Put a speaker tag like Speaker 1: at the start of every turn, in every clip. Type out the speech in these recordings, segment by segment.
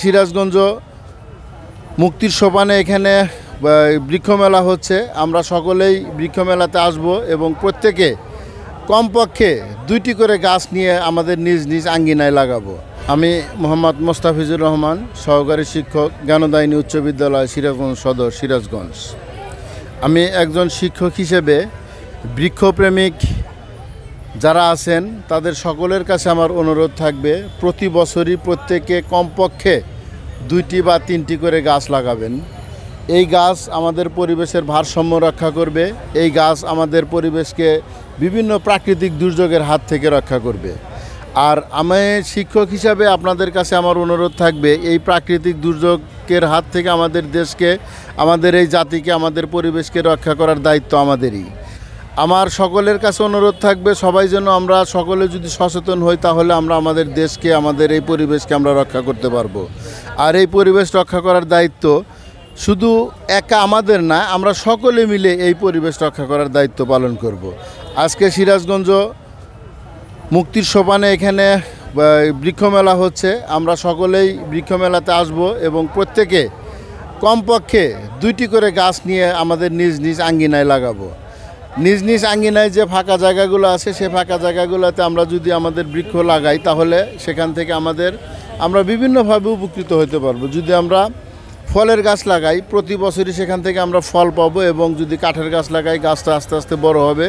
Speaker 1: সিরাজগঞ্জ মুক্তির সোপানে এখানে বৃক্ষ মেলা হচ্ছে। আমরা সকলেই বৃক্ষ মেলাতে আসব এবং প্রত্যেকে কমপক্ষে 2টি করে গাছ নিয়ে আমাদের নিজ নিজ আঙ্গিনায় লাগাবো। আমি মোহাম্মদ মোস্তাফিজুর রহমান, সহকারী শিক্ষক, জ্ঞানোদায়িনী উচ্চ বিদ্যালয়, সিরাজগঞ্জ সদর, সিরাজগঞ্জ। আমি একজন শিক্ষক হিসেবে বৃক্ষপ্রেমিক যারা আছেন তাদের সকলের কাছে আমার অনুরোধ থাকবে, প্রতি বছরই প্রত্যেকে কমপক্ষে 2টি বা 3টি করে গাছ লাগাবেন। এই গাছ আমাদের পরিবেশের ভারসাম্য রক্ষা করবে। এই গাছ আমাদের পরিবেশকে বিভিন্ন প্রাকৃতিক দুর্যোগের হাত থেকে রক্ষা করবে। আর আমি শিক্ষক হিসাবে আপনাদের কাছে আমার অনুরোধ থাকবে, এই প্রাকৃতিক দুর্যোগের হাত থেকে আমাদের দেশকে, আমাদের এই জাতিকে, আমাদের পরিবেশকে রক্ষা করার দায়িত্ব আমাদেরই। আমার সকলের কাছে অনুরোধ থাকবে, সবাই যেন আমরা সকলে যদি সচেতন হই তাহলে আমরা আমাদের দেশকে, আমাদের এই পরিবেশকে আমরা রক্ষা করতে পারবো। আর এই পরিবেশ রক্ষা করার দায়িত্ব শুধু একা আমাদের না, আমরা সকলে মিলে এই পরিবেশ রক্ষা করার দায়িত্ব পালন করব। আজকে সিরাজগঞ্জ মুক্তির সোপানে এখানে বৃক্ষ মেলা হচ্ছে। আমরা সকলেই বৃক্ষ মেলাতে আসব এবং প্রত্যেকে কমপক্ষে 2টি করে গাছ নিয়ে আমাদের নিজ নিজ আঙ্গিনায় লাগাবো। নিজ নিজ আঙ্গিনায় যে ফাঁকা জায়গাগুলো আছে সে ফাঁকা জায়গাগুলোতে আমরা যদি আমাদের বৃক্ষ লাগাই তাহলে সেখান থেকে আমরা বিভিন্নভাবে উপকৃত হতে পারবো। যদি আমরা ফলের গাছ লাগাই, প্রতি বছরই সেখান থেকে আমরা ফল পাবো, এবং যদি কাঠের গাছ লাগাই গাছটা আস্তে আস্তে বড় হবে,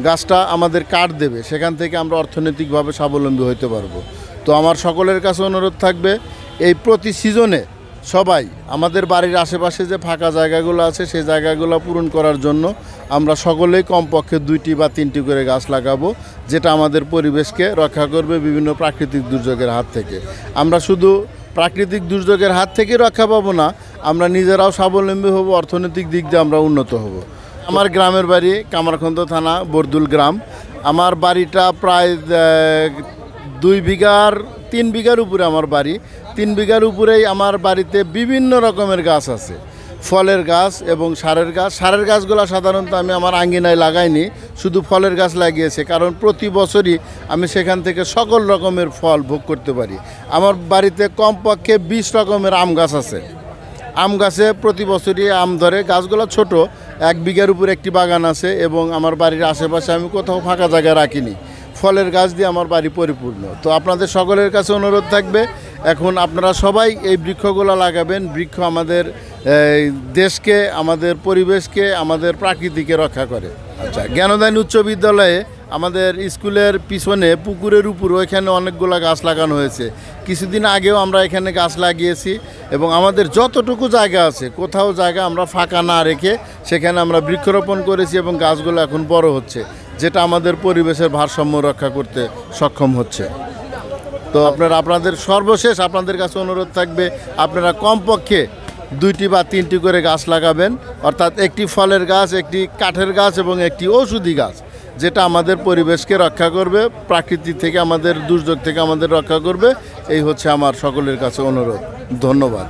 Speaker 1: গাছটা আমাদের কাঠ দেবে, সেখান থেকে আমরা অর্থনৈতিকভাবে স্বাবলম্বী হতে পারবো। তো আমার সকলের কাছে অনুরোধ থাকবে, এই প্রতি সিজনে সবাই আমাদের বাড়ির আশেপাশে যে ফাঁকা জায়গাগুলো আছে সেই জায়গাগুলো পূরণ করার জন্য আমরা সকলেই কমপক্ষে 2টি বা 3টি করে গাছ লাগাবো, যেটা আমাদের পরিবেশকে রক্ষা করবে বিভিন্ন প্রাকৃতিক দুর্যোগের হাত থেকে। আমরা শুধু প্রাকৃতিক দুর্যোগের হাত থেকে রক্ষা পাবো না, আমরা নিজেরাও স্বাবলম্বী হব, অর্থনৈতিক দিক দিয়ে আমরা উন্নত হব। আমার গ্রামের বাড়ি কামারখন্দ থানা বরদুল গ্রাম। আমার বাড়িটা প্রায় 3 বিঘার উপরে আমার বাড়ি। 3 বিঘার উপরেই আমার বাড়িতে বিভিন্ন রকমের গাছ আছে, ফলের গাছ এবং সারের গাছ। সারের গাছগুলো সাধারণত আমি আমার আঙ্গিনায় লাগাইনি, শুধু ফলের গাছ লাগিয়েছে, কারণ প্রতি বছরই আমি সেখান থেকে সকল রকমের ফল ভোগ করতে পারি। আমার বাড়িতে কমপক্ষে 20 রকমের আম গাছ আছে। আম গাছে প্রতি বছরই আম ধরে। গাছগুলো ছোট, 1 বিঘার উপর একটি বাগান আছে, এবং আমার বাড়ির আশেপাশে আমি কোথাও ফাঁকা জায়গা রাখিনি। ফলের গাছ দিয়ে আমার বাড়ি পরিপূর্ণ। তো আপনাদের সকলের কাছে অনুরোধ থাকবে, এখন আপনারা সবাই এই বৃক্ষগুলো লাগাবেন। বৃক্ষ আমাদের দেশকে, আমাদের পরিবেশকে, আমাদের প্রাকৃতিকে রক্ষা করে। আচ্ছা, জ্ঞানোদায়িনী উচ্চ বিদ্যালয়ে আমাদের স্কুলের পিছনে পুকুরের উপর ওইখানে অনেকগুলো গাছ লাগানো হয়েছে। কিছুদিন আগেও আমরা এখানে গাছ লাগিয়েছি, এবং আমাদের যতটুকু জায়গা আছে কোথাও জায়গা আমরা ফাঁকা না রেখে সেখানে আমরা বৃক্ষরোপণ করেছি, এবং গাছগুলো এখন বড় হচ্ছে, যেটা আমাদের পরিবেশের ভারসাম্য রক্ষা করতে সক্ষম হচ্ছে। তো আপনাদের সর্বশেষ আপনাদের কাছে অনুরোধ থাকবে, আপনারা কমপক্ষে 2টি বা 3টি করে গাছ লাগাবেন, অর্থাৎ একটি ফলের গাছ, একটি কাঠের গাছ এবং একটি ঔষধি গাছ, যেটা আমাদের পরিবেশকে রক্ষা করবে, প্রাকৃতিক থেকে, আমাদের দুর্যোগ থেকে আমাদের রক্ষা করবে। এই হচ্ছে আমার সকলের কাছে অনুরোধ। ধন্যবাদ।